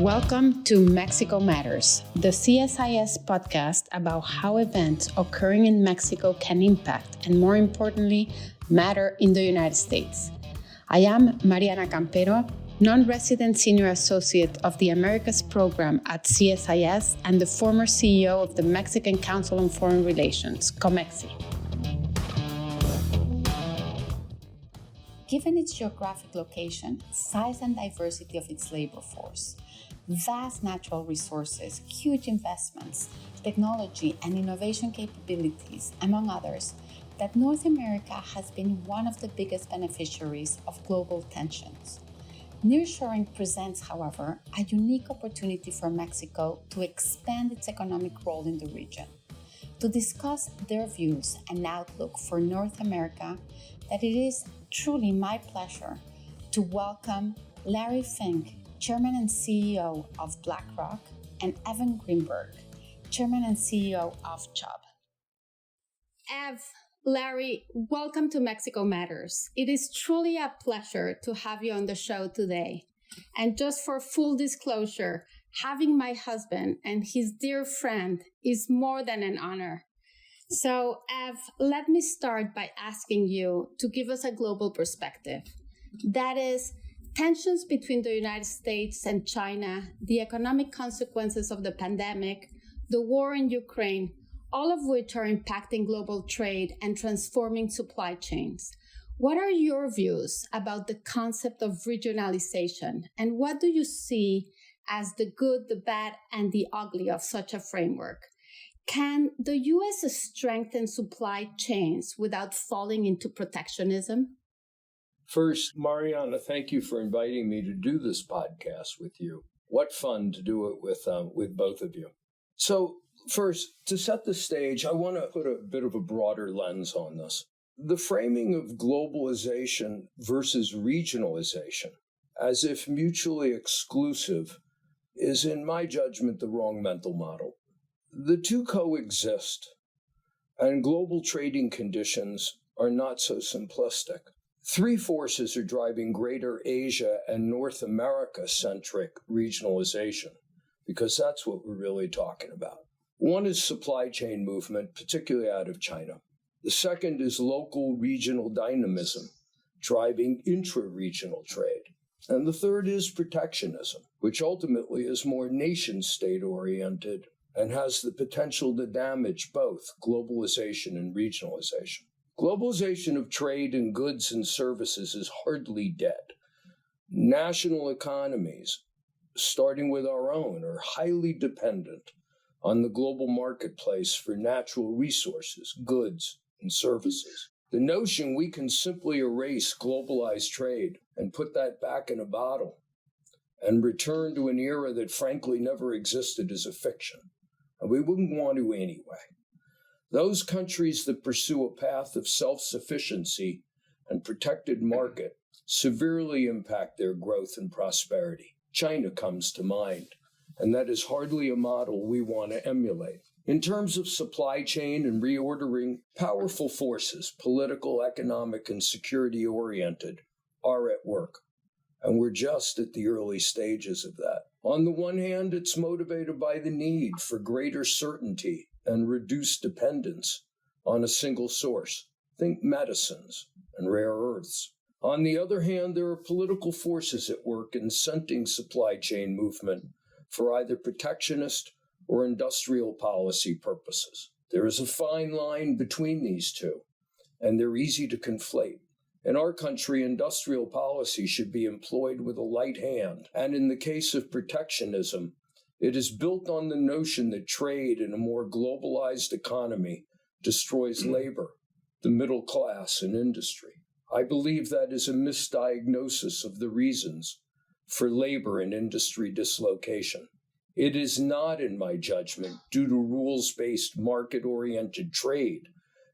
Welcome to Mexico Matters, the CSIS podcast about how events occurring in Mexico can impact and, more importantly, matter in the United States. I am Mariana non-resident senior associate of the Americas program at CSIS and the former CEO of the Mexican Council on Foreign Relations, COMEXI. Given its geographic location, size and diversity of its labor force, vast natural resources, huge investments, technology and innovation capabilities, among others, that North America has been one of the biggest beneficiaries of global tensions. Nearshoring presents, however, a unique opportunity for Mexico to expand its economic role in the region. To discuss their views and outlook for North America, that it is truly my pleasure to welcome Larry Fink, Chairman and CEO of BlackRock, and Evan Greenberg, Chairman and CEO of Chubb. Larry, welcome to Mexico Matters. It is truly a pleasure to have you on the show today. And just for full disclosure, having my husband and his dear friend is more than an honor. So, Ev, let me start by asking you to give us a global perspective. That is, tensions between the United States and China, the economic consequences of the pandemic, the war in Ukraine, all of which are impacting global trade and transforming supply chains. What are your views about the concept of regionalization, and what do you see as the good, the bad, and the ugly of such a framework? Can the U.S. strengthen supply chains without falling into protectionism? First, Mariana, thank you for inviting me to do this podcast with you. What fun to do it with both of you. So, first, to set the stage, I want to put a bit of a broader lens on this. The framing of globalization versus regionalization, as if mutually exclusive, is, in my judgment, the wrong mental model. The two coexist, and global trading conditions are not so simplistic. Three forces are driving greater Asia and North America-centric regionalization, because that's what we're really talking about. One is supply chain movement, particularly out of China. The second is local regional dynamism, driving intra-regional trade. And the third is protectionism, which ultimately is more nation-state-oriented and has the potential to damage both globalization and regionalization. Globalization of trade in goods and services is hardly dead. National economies, starting with our own, are highly dependent on the global marketplace for natural resources, goods, and services. The notion we can simply erase globalized trade and put that back in a bottle and return to an era that frankly never existed is a fiction. And we wouldn't want to anyway. Those countries that pursue a path of self-sufficiency and protected market severely impact their growth and prosperity. China comes to mind, and that is hardly a model we want to emulate. In terms of supply chain and reordering, powerful forces, political, economic, and security-oriented, are at work. And we're just at the early stages of that. On the one hand, it's motivated by the need for greater certainty and reduced dependence on a single source. Think medicines and rare earths. On the other hand, there are political forces at work incenting supply chain movement for either protectionist or industrial policy purposes. There is a fine line between these two, and they're easy to conflate. In our country, industrial policy should be employed with a light hand, and in the case of protectionism, it is built on the notion that trade in a more globalized economy destroys labor, the middle class, and industry. I believe that is a misdiagnosis of the reasons for labor and industry dislocation. It is not, in my judgment, due to rules-based market-oriented trade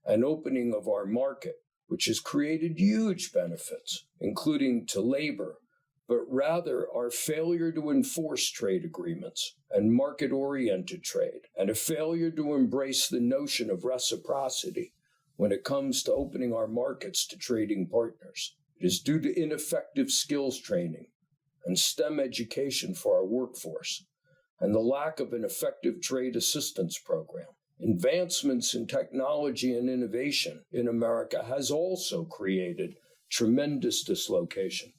and opening of our market, which has created huge benefits, including to labor, but rather our failure to enforce trade agreements and market-oriented trade, and a failure to embrace the notion of reciprocity when it comes to opening our markets to trading partners. It is due to ineffective skills training, and STEM education for our workforce, and the lack of an effective trade assistance program. Advancements in technology and innovation in America has also created tremendous dislocation.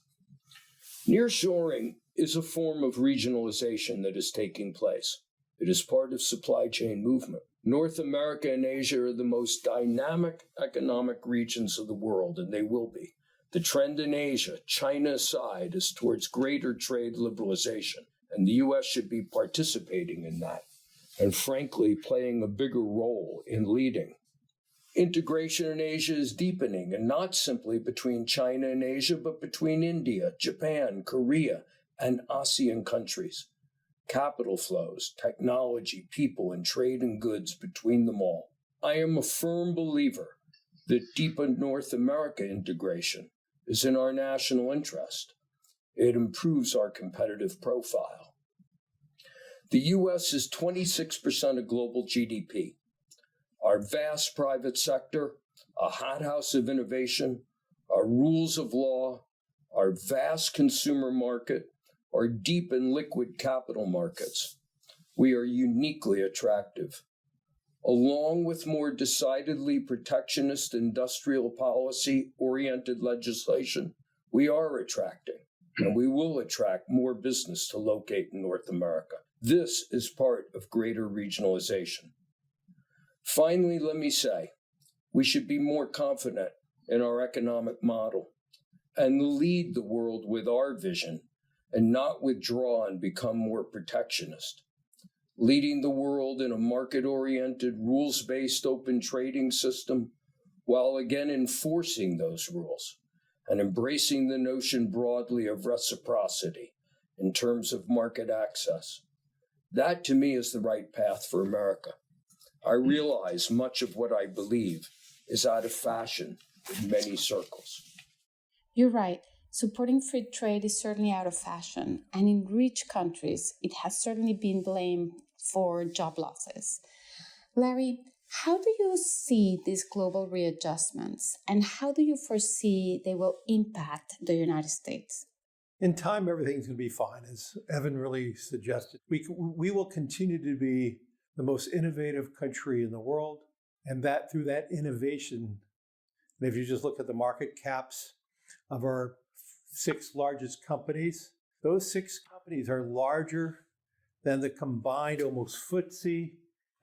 Nearshoring is a form of regionalization that is taking place. It is part of supply chain movement. North America and Asia are the most dynamic economic regions of the world, and they will be. The trend in Asia, China aside, is towards greater trade liberalization, and the U.S. should be participating in that, and frankly, playing a bigger role in leading. Integration in Asia is deepening, and not simply between China and Asia, but between India, Japan, Korea, and ASEAN countries. Capital flows, technology, people, and trade and goods between them all. I am a firm believer that deepened North America integration is in our national interest. It improves our competitive profile. The U.S. is 26% of global GDP. Our vast private sector, a hothouse of innovation, our rules of law, our vast consumer market, our deep and liquid capital markets. We are uniquely attractive. Along with more decidedly protectionist industrial policy-oriented legislation, we are attracting, and we will attract more business to locate in North America. This is part of greater regionalization. Finally, let me say, we should be more confident in our economic model and lead the world with our vision and not withdraw and become more protectionist. Leading the world in a market-oriented, rules-based open trading system while again enforcing those rules and embracing the notion broadly of reciprocity in terms of market access. That, to me, is the right path for America. I realize much of what I believe is out of fashion in many circles. You're right. Supporting free trade is certainly out of fashion, and in rich countries, it has certainly been blamed for job losses. Larry, how do you see these global readjustments, and how do you foresee they will impact the United States? In time, everything's going to be fine, as Evan really suggested. We will continue to be the most innovative country in the world, and that through that innovation, and if you just look at the market caps of our 6 largest companies, those 6 companies are larger than the combined almost FTSE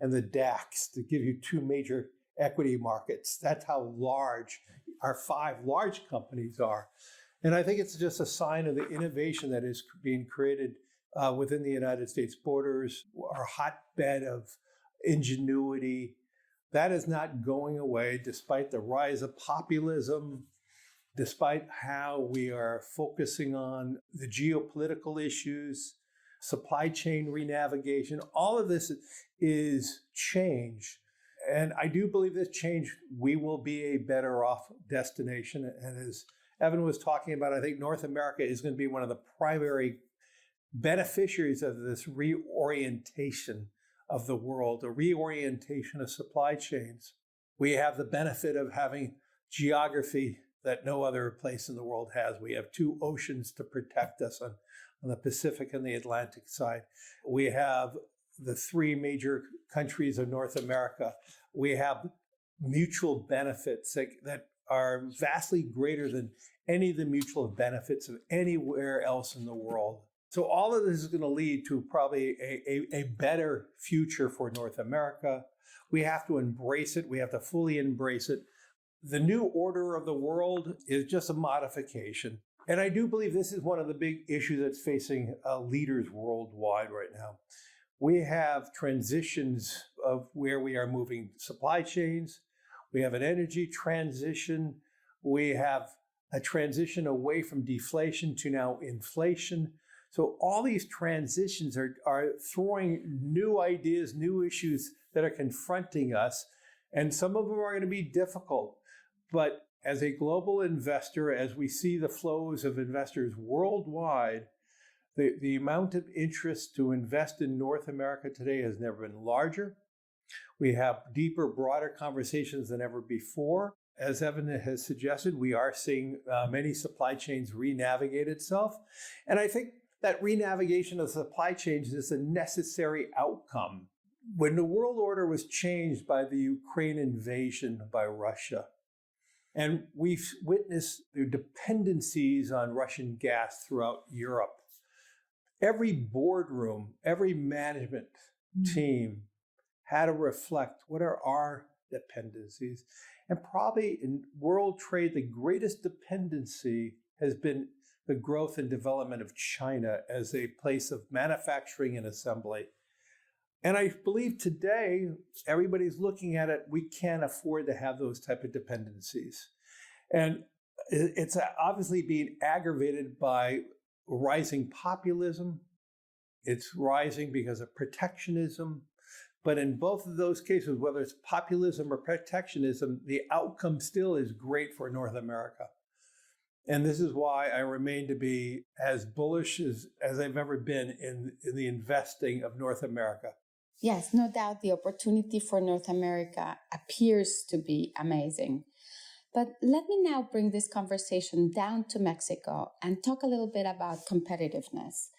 and the DAX, to give you 2 major equity markets. That's how large our 5 large companies are. And I think it's just a sign of the innovation that is being created within the United States borders, our hotbed of ingenuity. That is not going away despite the rise of populism, despite how we are focusing on the geopolitical issues, supply chain renavigation. All of this is change. And I do believe this change, we will be a better off destination. And as Evan was talking about, I think North America is going to be one of the primary beneficiaries of this reorientation of the world, a reorientation of supply chains. We have the benefit of having geography that no other place in the world has. We have 2 oceans to protect us on the Pacific and the Atlantic side. We have the 3 major countries of North America. We have mutual benefits that are vastly greater than any of the mutual benefits of anywhere else in the world. So all of this is going to lead to probably a better future for North America. We have to embrace it. We have to fully embrace it. The new order of the world is just a modification. And I do believe this is one of the big issues that's facing leaders worldwide right now. We have transitions of where we are moving supply chains. We have an energy transition. We have a transition away from deflation to now inflation. So all these transitions are throwing new ideas, new issues that are confronting us. And some of them are going to be difficult. But as a global investor, as we see the flows of investors worldwide, the amount of interest to invest in North America today has never been larger. We have deeper, broader conversations than ever before. As Evan has suggested, we are seeing many supply chains re-navigate itself. And I think that renavigation of supply chains is a necessary outcome. When the world order was changed by the Ukraine invasion by Russia, and we've witnessed the dependencies on Russian gas throughout Europe, every boardroom, every management team had to reflect what are our dependencies. And probably in world trade, the greatest dependency has been the growth and development of China as a place of manufacturing and assembly. And I believe today, everybody's looking at it, we can't afford to have those type of dependencies. And it's obviously being aggravated by rising populism. It's rising because of protectionism. But in both of those cases, whether it's populism or protectionism, the outcome still is great for North America. And this is why I remain to be as bullish as I've ever been in the investing of North America. Yes, no doubt the opportunity for North America appears to be amazing. But let me now bring this conversation down to Mexico and talk a little bit about competitiveness.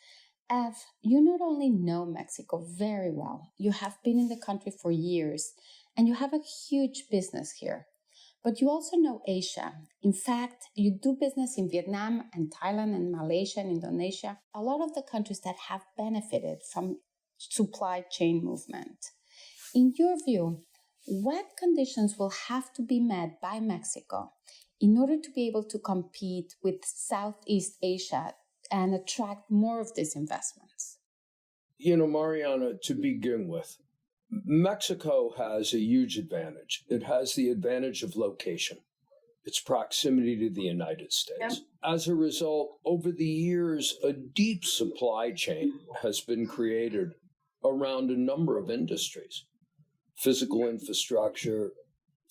Ev, you not only know Mexico very well, you have been in the country for years, and you have a huge business here. But you also know Asia. In fact, you do business in Vietnam and Thailand and Malaysia and Indonesia, a lot of the countries that have benefited from supply chain movement. In your view, what conditions will have to be met by Mexico in order to be able to compete with Southeast Asia and attract more of these investments? Mariana, to begin with, Mexico has a huge advantage. It has the advantage of location, its proximity to the United States. Yep. As a result, over the years, a deep supply chain has been created around a number of industries: physical infrastructure,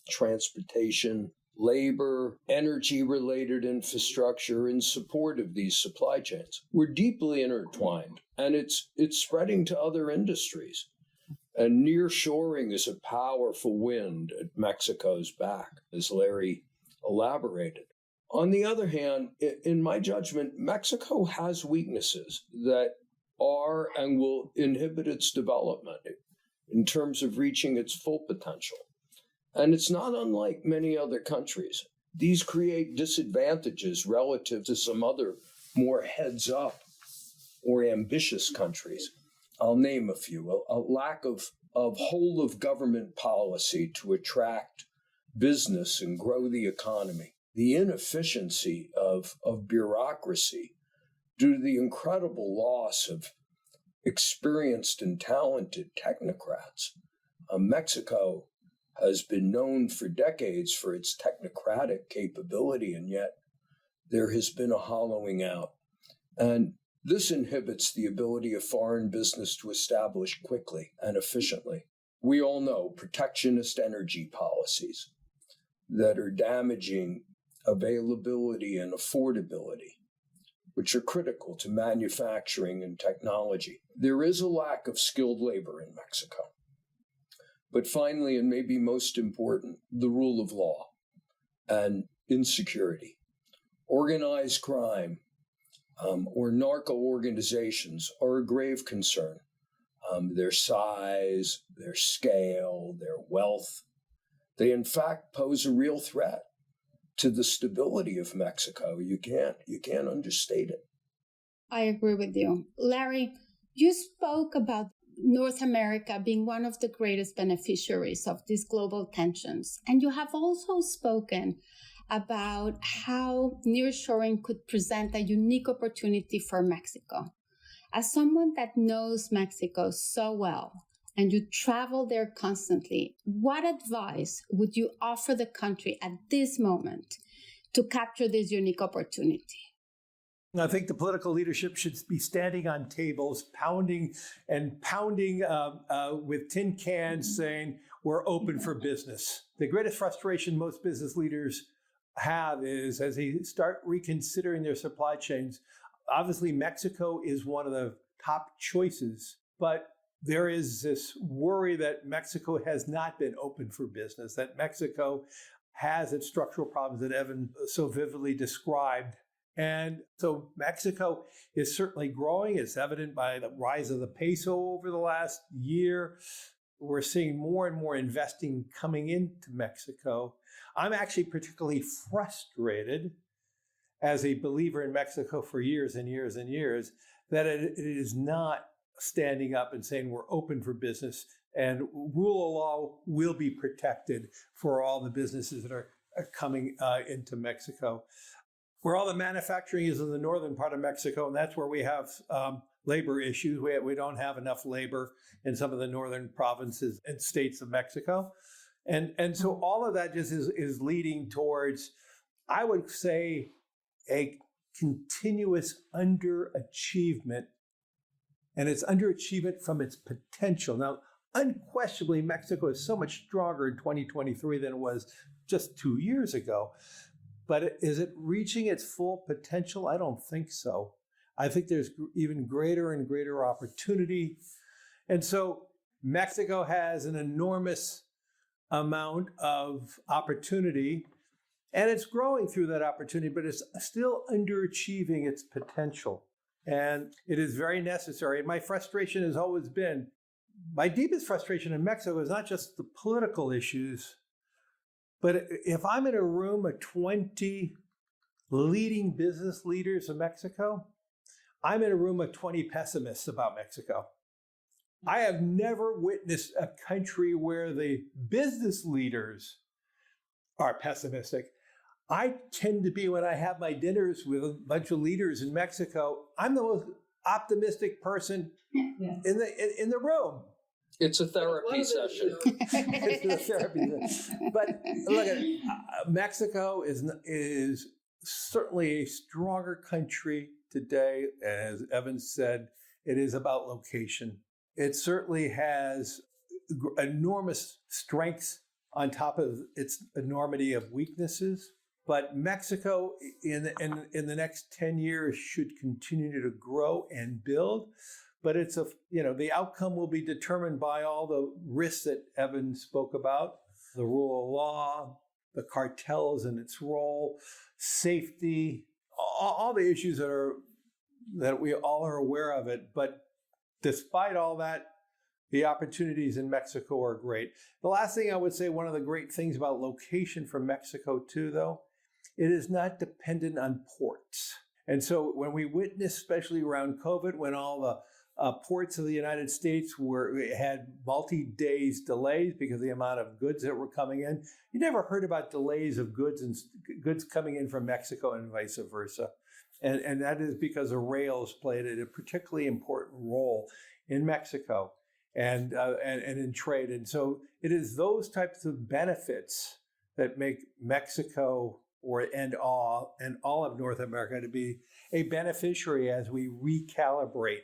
transportation, labor, energy-related infrastructure in support of these supply chains. We're deeply intertwined, and it's spreading to other industries. And nearshoring is a powerful wind at Mexico's back, as Larry elaborated. On the other hand, in my judgment, Mexico has weaknesses that are and will inhibit its development in terms of reaching its full potential. And it's not unlike many other countries. These create disadvantages relative to some other more heads-up or ambitious countries. I'll name a few. A lack of whole-of-government policy to attract business and grow the economy. The inefficiency of bureaucracy due to the incredible loss of experienced and talented technocrats. Mexico has been known for decades for its technocratic capability, and yet there has been a hollowing out. And this inhibits the ability of foreign business to establish quickly and efficiently. We all know protectionist energy policies that are damaging availability and affordability, which are critical to manufacturing and technology. There is a lack of skilled labor in Mexico. But finally, and maybe most important, the rule of law and insecurity. Organized crime or narco organizations are a grave concern. Their size, their scale, their wealth, they in fact pose a real threat to the stability of Mexico. You can't understate it. I agree with you. Larry, you spoke about North America being one of the greatest beneficiaries of these global tensions. And you have also spoken about how nearshoring could present a unique opportunity for Mexico. As someone that knows Mexico so well, and you travel there constantly, what advice would you offer the country at this moment to capture this unique opportunity? I think the political leadership should be standing on tables, pounding with tin cans, saying, we're open for business. The greatest frustration most business leaders have is as they start reconsidering their supply chains. Obviously, Mexico is one of the top choices, but there is this worry that Mexico has not been open for business, that Mexico has its structural problems that Evan so vividly described. And so Mexico is certainly growing. It's evident by the rise of the peso over the last year. We're seeing more and more investing coming into Mexico. I'm actually particularly frustrated as a believer in Mexico for years and years and years that it is not standing up and saying we're open for business and rule of law will be protected for all the businesses that are coming into Mexico. Where all the manufacturing is in the northern part of Mexico, and that's where we have labor issues. We don't have enough labor in some of the northern provinces and states of Mexico. And so all of that just is leading towards, I would say, a continuous underachievement. And it's underachievement from its potential. Now, unquestionably, Mexico is so much stronger in 2023 than it was just 2 years ago. But is it reaching its full potential? I don't think so. I think there's even greater and greater opportunity. And so Mexico has an enormous amount of opportunity, and it's growing through that opportunity, but it's still underachieving its potential. And it is very necessary. And my frustration has always been, my deepest frustration in Mexico is not just the political issues, but if I'm in a room of 20 leading business leaders of Mexico, I'm in a room of 20 pessimists about Mexico. I have never witnessed a country where the business leaders are pessimistic. I tend to be, when I have my dinners with a bunch of leaders in Mexico, I'm the most optimistic person in the room. It's a therapy session. It's a therapy session. But look, Mexico is certainly a stronger country today. As Evan said, it is about location. It certainly has enormous strengths on top of its enormity of weaknesses. But Mexico in the next 10 years should continue to grow and build. But it's the outcome will be determined by all the risks that Evan spoke about, the rule of law, the cartels and its role, safety, all the issues that we all are aware of it. But despite all that, the opportunities in Mexico are great. The last thing I would say, one of the great things about location for Mexico too, though, it is not dependent on ports. And so when we witnessed, especially around COVID, when all the ports of the United States had multi-days delays because of the amount of goods that were coming in. You never heard about delays of goods and goods coming in from Mexico and vice versa. And that is because the rails played a particularly important role in Mexico and in trade. And so it is those types of benefits that make Mexico and all of North America to be a beneficiary as we recalibrate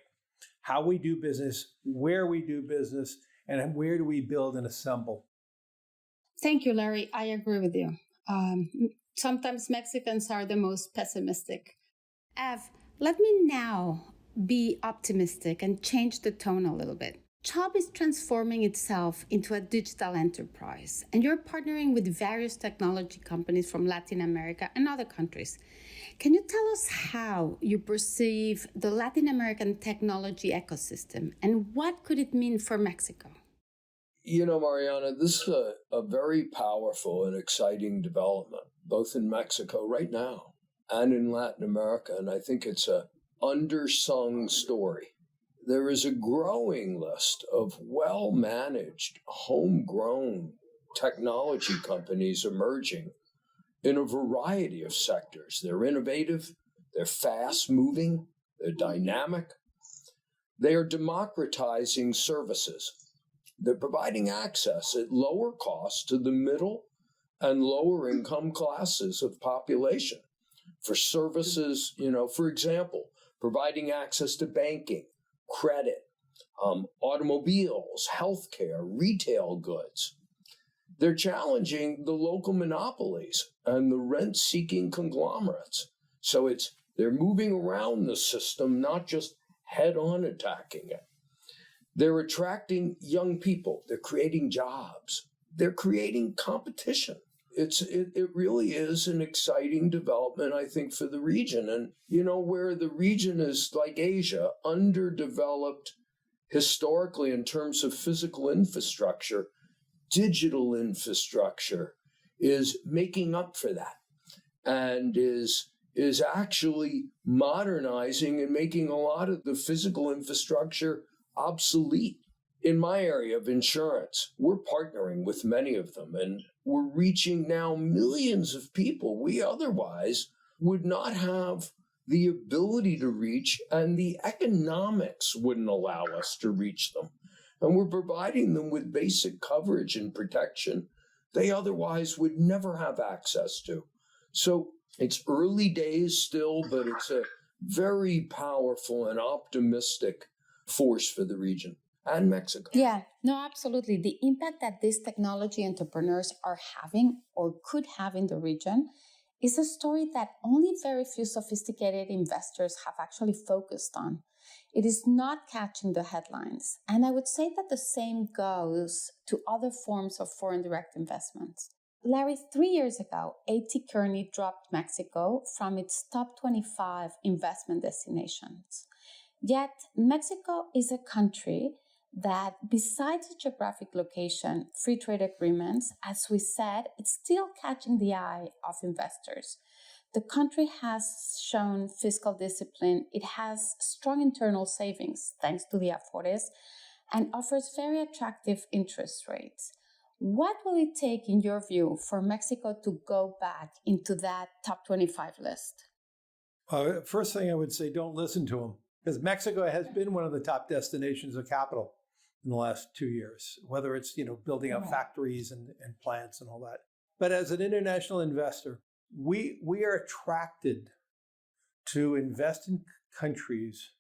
how we do business, where we do business, and where do we build and assemble. Thank you, Larry. I agree with you. Sometimes Mexicans are the most pessimistic. Ev, let me now be optimistic and change the tone a little bit. Chubb is transforming itself into a digital enterprise, and you're partnering with various technology companies from Latin America and other countries. Can you tell us how you perceive the Latin American technology ecosystem, and what could it mean for Mexico? You know, Mariana, this is a very powerful and exciting development, both in Mexico right now and in Latin America, and I think it's an undersung story. There is a growing list of well-managed, homegrown technology companies emerging in a variety of sectors. They're innovative, they're fast-moving, they're dynamic. They are democratizing services. They're providing access at lower cost to the middle and lower income classes of population for services, for example, providing access to banking, credit, automobiles, healthcare, retail goods. They're challenging the local monopolies and the rent-seeking conglomerates. So they're moving around the system, not just head-on attacking it. They're attracting young people. They're creating jobs. They're creating competition. it really is an exciting development, I think, for the region. And, where the region is like Asia, underdeveloped historically in terms of physical infrastructure, digital infrastructure is making up for that and is actually modernizing and making a lot of the physical infrastructure obsolete. In my area of insurance, we're partnering with many of them, and we're reaching now millions of people we otherwise would not have the ability to reach, and the economics wouldn't allow us to reach them. And we're providing them with basic coverage and protection they otherwise would never have access to. So it's early days still, but it's a very powerful and optimistic force for the region and Mexico. Yeah, no, absolutely. The impact that these technology entrepreneurs are having or could have in the region is a story that only very few sophisticated investors have actually focused on. It is not catching the headlines. And I would say that the same goes to other forms of foreign direct investments. Larry, 3 years ago, A.T. Kearney dropped Mexico from its top 25 investment destinations. Yet, Mexico is a country that, besides its geographic location, free trade agreements, as we said, it's still catching the eye of investors. The country has shown fiscal discipline. It has strong internal savings, thanks to the Afores, and offers very attractive interest rates. What will it take, in your view, for Mexico to go back into that top 25 list? First thing I would say, don't listen to them, because Mexico has been one of the top destinations of capital in the last 2 years, whether it's, building up factories and plants and all that. But as an international investor, we are attracted to invest in countries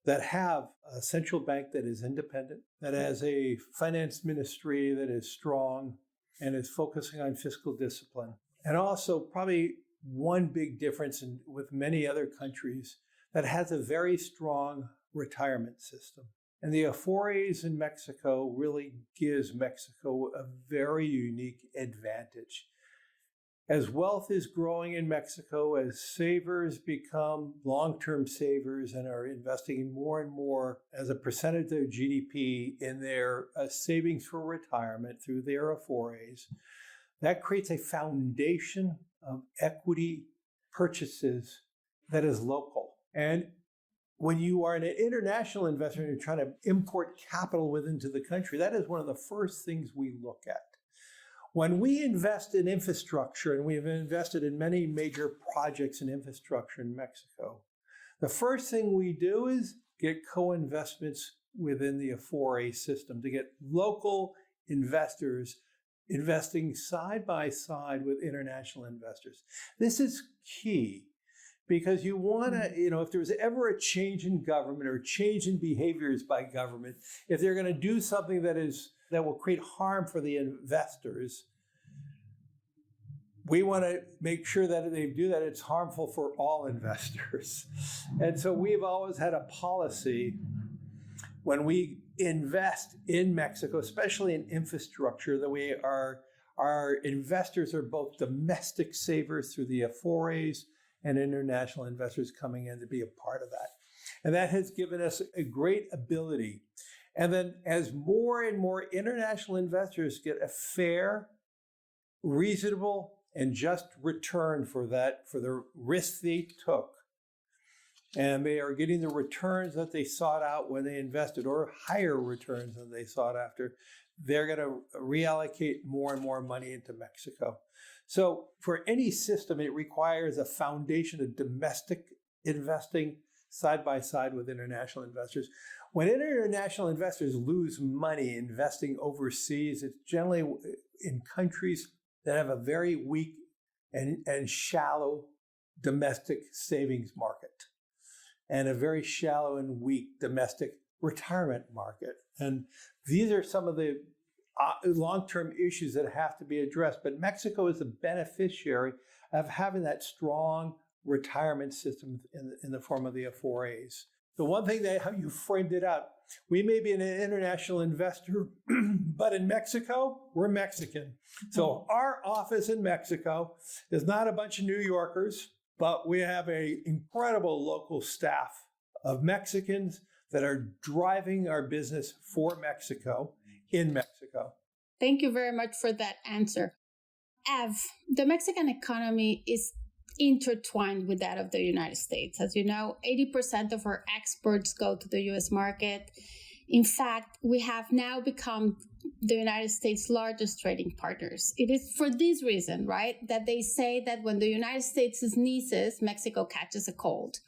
that have a central bank that is independent, that has a finance ministry that is strong and is focusing on fiscal discipline. And also probably one big difference with many other countries that has a very strong retirement system. And the Afores in Mexico really gives Mexico a very unique advantage. As wealth is growing in Mexico, as savers become long-term savers and are investing more and more as a percentage of GDP in their savings for retirement through their Afores, that creates a foundation of equity purchases that is local. And when you are an international investor and you're trying to import capital within the country, that is one of the first things we look at. When we invest in infrastructure, and we have invested in many major projects in infrastructure in Mexico, the first thing we do is get co-investments within the Afore system to get local investors investing side by side with international investors. This is key because you want to, if there's ever a change in government or a change in behaviors by government, if they're going to do something that will create harm for the investors, we want to make sure that if they do that, it's harmful for all investors. And so we've always had a policy when we invest in Mexico, especially in infrastructure, that our investors are both domestic savers through the Afores and international investors coming in to be a part of that. And that has given us a great ability. And then as more and more international investors get a fair, reasonable, and just return for the risk they took, and they are getting the returns that they sought out when they invested, or higher returns than they sought after, they're going to reallocate more and more money into Mexico. So for any system, it requires a foundation of domestic investing side by side with international investors. When international investors lose money investing overseas, it's generally in countries that have a very weak and shallow domestic savings market and a very shallow and weak domestic retirement market. And these are some of the long-term issues that have to be addressed. But Mexico is the beneficiary of having that strong retirement system in the form of the Afores. The one thing that how you framed it out, we may be an international investor, but in Mexico, we're Mexican. So our office in Mexico is not a bunch of New Yorkers, but we have an incredible local staff of Mexicans that are driving our business for Mexico in Mexico. Thank you very much for that answer. Ev, the Mexican economy is intertwined with that of the United States. As you know, 80% of our exports go to the U.S. market. In fact, we have now become the United States' largest trading partners. It is for this reason, right, that they say that when the United States sneezes, Mexico catches a cold.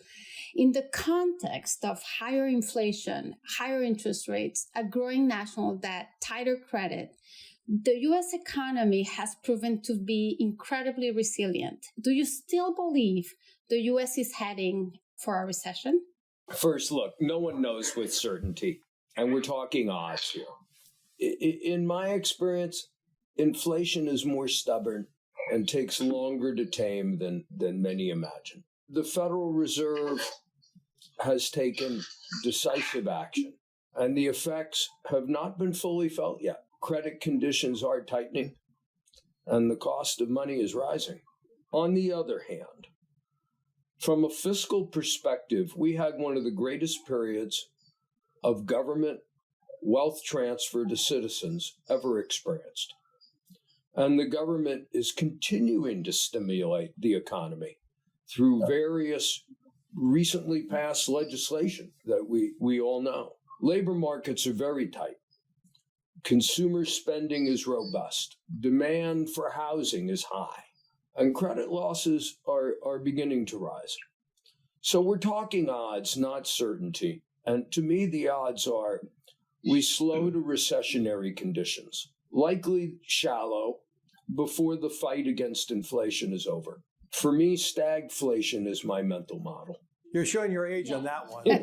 In the context of higher inflation, higher interest rates, a growing national debt, tighter credit, the U.S. economy has proven to be incredibly resilient. Do you still believe the U.S. is heading for a recession? First, look, no one knows with certainty, and we're talking odds here. In my experience, inflation is more stubborn and takes longer to tame than many imagine. The Federal Reserve has taken decisive action, and the effects have not been fully felt yet. Credit conditions are tightening, and the cost of money is rising. On the other hand, from a fiscal perspective, we had one of the greatest periods of government wealth transfer to citizens ever experienced. And the government is continuing to stimulate the economy through various recently passed legislation that we all know. Labor markets are very tight. Consumer spending is robust. Demand for housing is high. And credit losses are beginning to rise. So we're talking odds, not certainty. And to me, the odds are we slow to recessionary conditions, likely shallow, before the fight against inflation is over. For me, stagflation is my mental model. You're showing your age on that one. Yeah.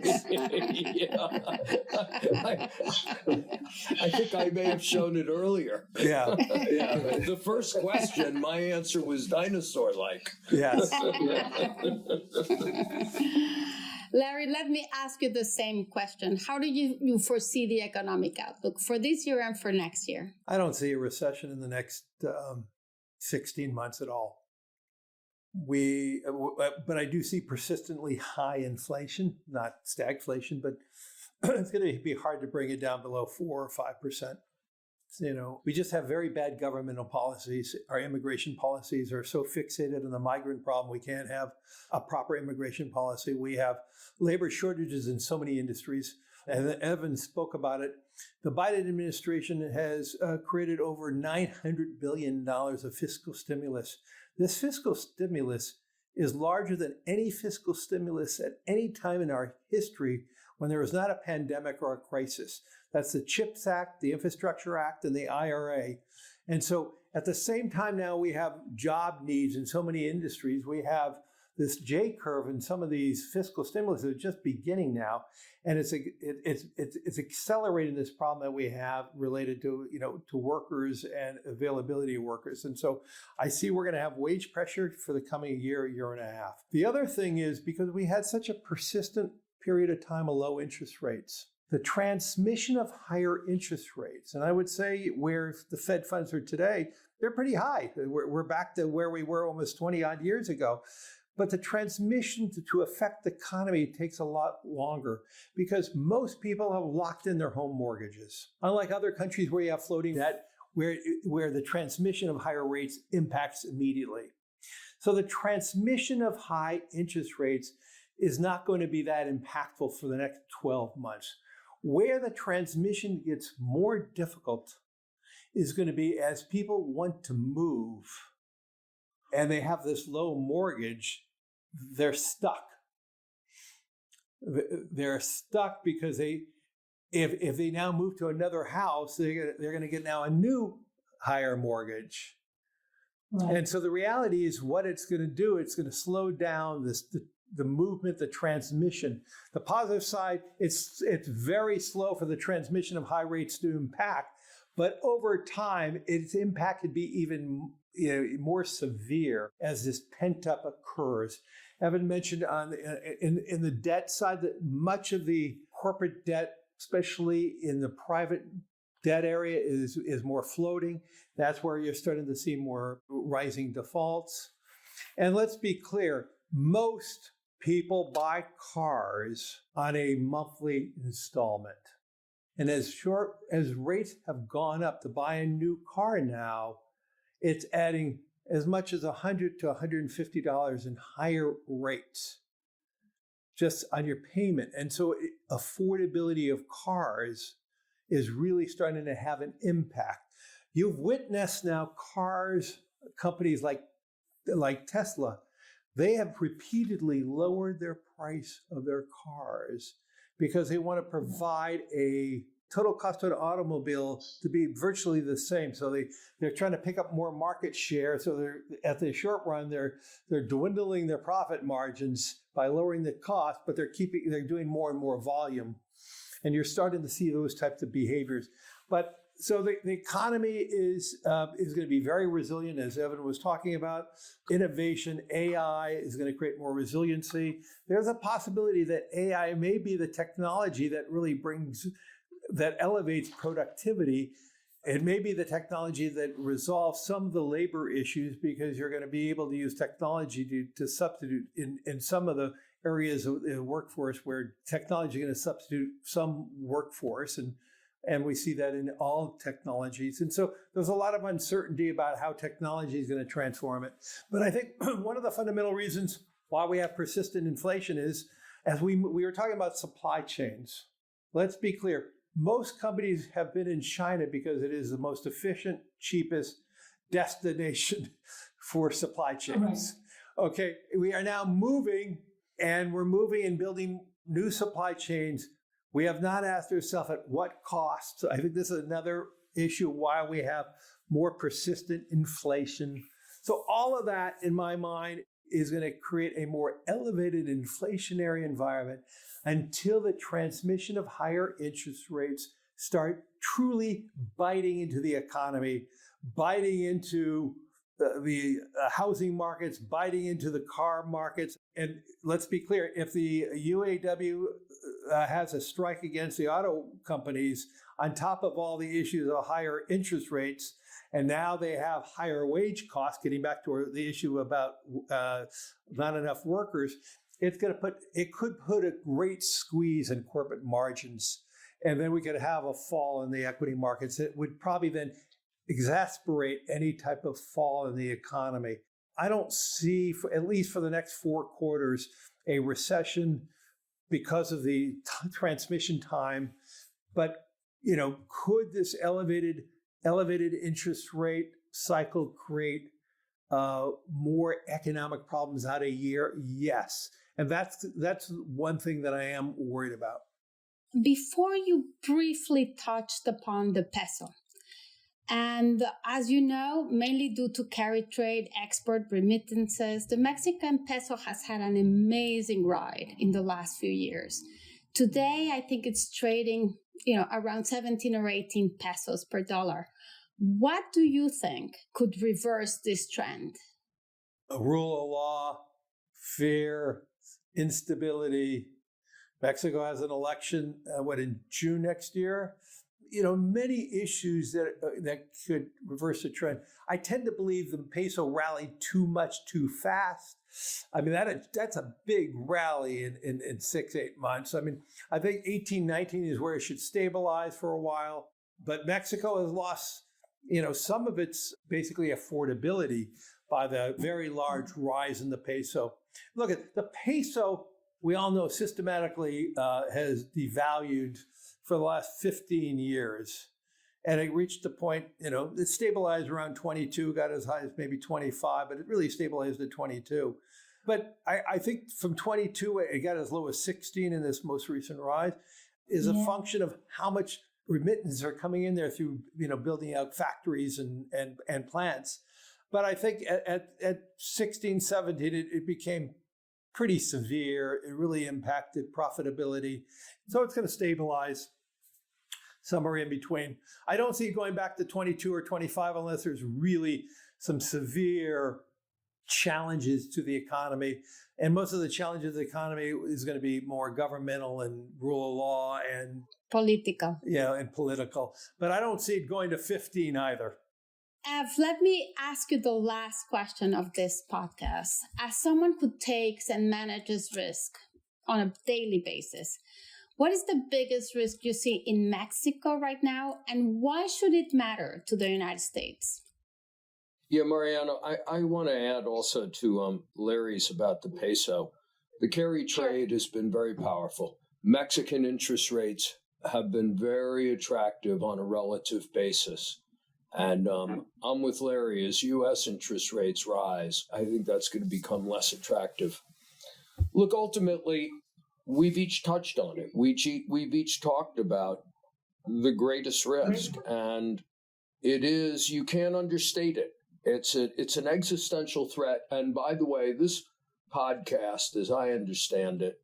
I think I may have shown it earlier. Yeah. The first question, my answer was dinosaur-like. Yes. Larry, let me ask you the same question. How do you foresee the economic outlook for this year and for next year? I don't see a recession in the next 16 months at all. But I do see persistently high inflation, not stagflation, but it's going to be hard to bring it down below 4 or 5%. We just have very bad governmental policies. Our immigration policies are so fixated on the migrant problem, we can't have a proper immigration policy. We have labor shortages in so many industries. And Evan spoke about it. The Biden administration has created over $900 billion of fiscal stimulus. This fiscal stimulus is larger than any fiscal stimulus at any time in our history when there was not a pandemic or a crisis. That's the CHIPS Act, the Infrastructure Act, and the IRA. And so at the same time now we have job needs in so many industries. We have this J curve in some of these fiscal stimulus that are just beginning now. And it's accelerating this problem that we have related to, to workers and availability of workers. And so I see we're going to have wage pressure for the coming year and a half. The other thing is because we had such a persistent period of time of low interest rates, the transmission of higher interest rates, and I would say where the Fed funds are today, they're pretty high. We're back to where we were almost 20 odd years ago. But the transmission to affect the economy takes a lot longer because most people have locked in their home mortgages. Unlike other countries where you have floating debt, where the transmission of higher rates impacts immediately. So the transmission of high interest rates is not going to be that impactful for the next 12 months. Where the transmission gets more difficult is going to be as people want to move and they have this low mortgage, they're stuck. They're stuck because if they now move to another house, they're going to get now a new higher mortgage. Right. And so the reality is what it's going to do, it's going to slow down the movement, the transmission. The positive side, it's very slow for the transmission of high rates to impact, but over time, its impact could be even more severe as this pent up occurs. Evan mentioned in the debt side that much of the corporate debt, especially in the private debt area, is more floating. That's where you're starting to see more rising defaults. And let's be clear, most people buy cars on a monthly installment. And as rates have gone up to buy a new car now, it's adding as much as $100 to $150 in higher rates just on your payment. And so affordability of cars is really starting to have an impact. You've witnessed now companies like Tesla, they have repeatedly lowered their price of their cars because they want to provide a total cost of an automobile to be virtually the same. So they're trying to pick up more market share. So they're at the short run, they're dwindling their profit margins by lowering the cost, but they're doing more and more volume. And you're starting to see those types of behaviors. But so the economy is going to be very resilient, as Evan was talking about. Innovation, AI is going to create more resiliency. There's a possibility that AI may be the technology that really that elevates productivity. It may be the technology that resolves some of the labor issues because you're going to be able to use technology to substitute in some of the areas of the workforce where technology is going to substitute some workforce. And we see that in all technologies. And so there's a lot of uncertainty about how technology is going to transform it. But I think one of the fundamental reasons why we have persistent inflation is, as we were talking about supply chains, let's be clear. Most companies have been in China because it is the most efficient, cheapest destination for supply chains. Right. Okay, we are now moving and building new supply chains. We have not asked ourselves at what cost. So I think this is another issue why we have more persistent inflation. So all of that, in my mind, is going to create a more elevated inflationary environment until the transmission of higher interest rates start truly biting into the economy, biting into the housing markets, biting into the car markets. And let's be clear, if the UAW has a strike against the auto companies, on top of all the issues of higher interest rates, and now they have higher wage costs, getting back to the issue about not enough workers, it could put a great squeeze in corporate margins. And then we could have a fall in the equity markets. It would probably then exasperate any type of fall in the economy. I don't see, at least for the next 4 quarters, a recession because of the transmission time. But, could this elevated interest rate cycle create more economic problems out a year? Yes. And that's one thing that I am worried about. Before you briefly touched upon the peso, and as you know, mainly due to carry trade, export remittances, the Mexican peso has had an amazing ride in the last few years. Today, I think it's trading, around 17 or 18 pesos per dollar. What do you think could reverse this trend? A rule of law, fear, instability. Mexico has an election, in June next year? Many issues that could reverse the trend. I tend to believe the peso rallied too much too fast. I mean, that's a big rally in 6-8 months. I mean, I think 18, 19 is where it should stabilize for a while. But Mexico has lost, some of its basically affordability by the very large rise in the peso. Look at the peso, we all know systematically has devalued for the last 15 years. And it reached a point, it stabilized around 22, got as high as maybe 25, but it really stabilized at 22. But I think from 22, it got as low as 16 in this most recent rise, is a function of how much remittances are coming in there through, building out factories and plants. But I think at 16, 17, it became pretty severe. It really impacted profitability. So it's going to stabilize somewhere in between. I don't see it going back to 22 or 25 unless there's really some severe challenges to the economy. And most of the challenges of the economy is going to be more governmental and rule of law and political. Yeah, and political. But I don't see it going to 15 either. Ev, let me ask you the last question of this podcast. As someone who takes and manages risk on a daily basis, what is the biggest risk you see in Mexico right now, and why should it matter to the United States? Yeah, Mariana, I want to add also to Larry's about the peso. The carry trade has been very powerful. Mexican interest rates have been very attractive on a relative basis. And I'm with Larry. As U.S. interest rates rise, I think that's going to become less attractive. Look, ultimately, we've each touched on it. We've each talked about the greatest risk. And it is, you can't understate it. It's an existential threat. And by the way, this podcast, as I understand it,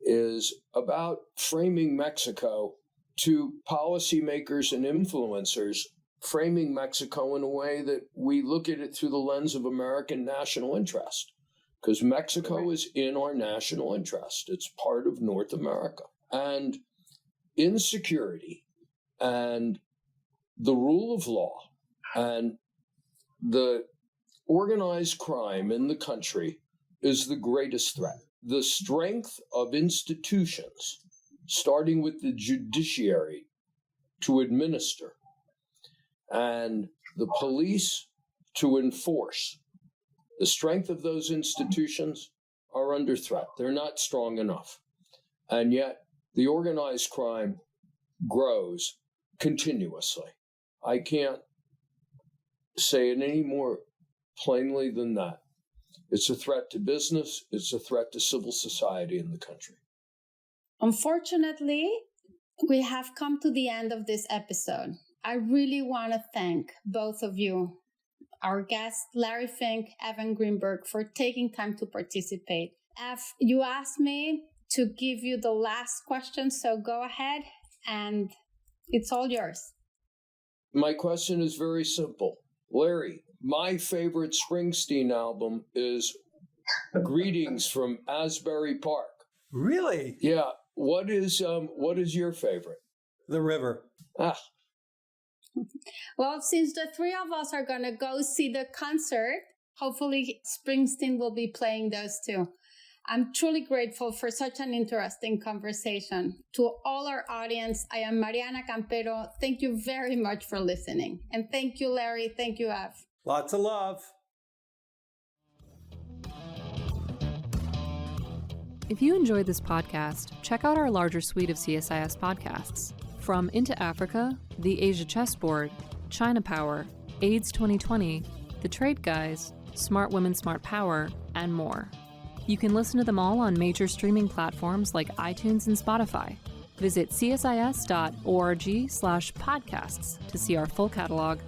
is about framing Mexico to policymakers and influencers, framing Mexico in a way that we look at it through the lens of American national interest, because Mexico is in our national interest. It's part of North America. And insecurity and the rule of law and the organized crime in the country is the greatest threat. The strength of institutions, starting with the judiciary to administer, and the police to enforce, the strength of those institutions are under threat. They're not strong enough. And yet the organized crime grows continuously. I can't say it any more plainly than that. It's a threat to business. It's a threat to civil society in the country. Unfortunately, we have come to the end of this episode. I really want to thank both of you, our guests, Larry Fink, Evan Greenberg, for taking time to participate. You asked me to give you the last question, so go ahead, and it's all yours. My question is very simple. Larry, my favorite Springsteen album is Greetings from Asbury Park. Really? Yeah. What is your favorite? The River. Well, since the three of us are going to go see the concert, hopefully Springsteen will be playing those too. I'm truly grateful for such an interesting conversation. To all our audience, I am Mariana Campero. Thank you very much for listening. And thank you, Larry. Thank you, Ev. Lots of love. If you enjoyed this podcast, check out our larger suite of CSIS podcasts. From Into Africa, The Asia Chessboard, China Power, AIDS 2020, The Trade Guys, Smart Women, Smart Power, and more. You can listen to them all on major streaming platforms like iTunes and Spotify. Visit csis.org/podcasts to see our full catalog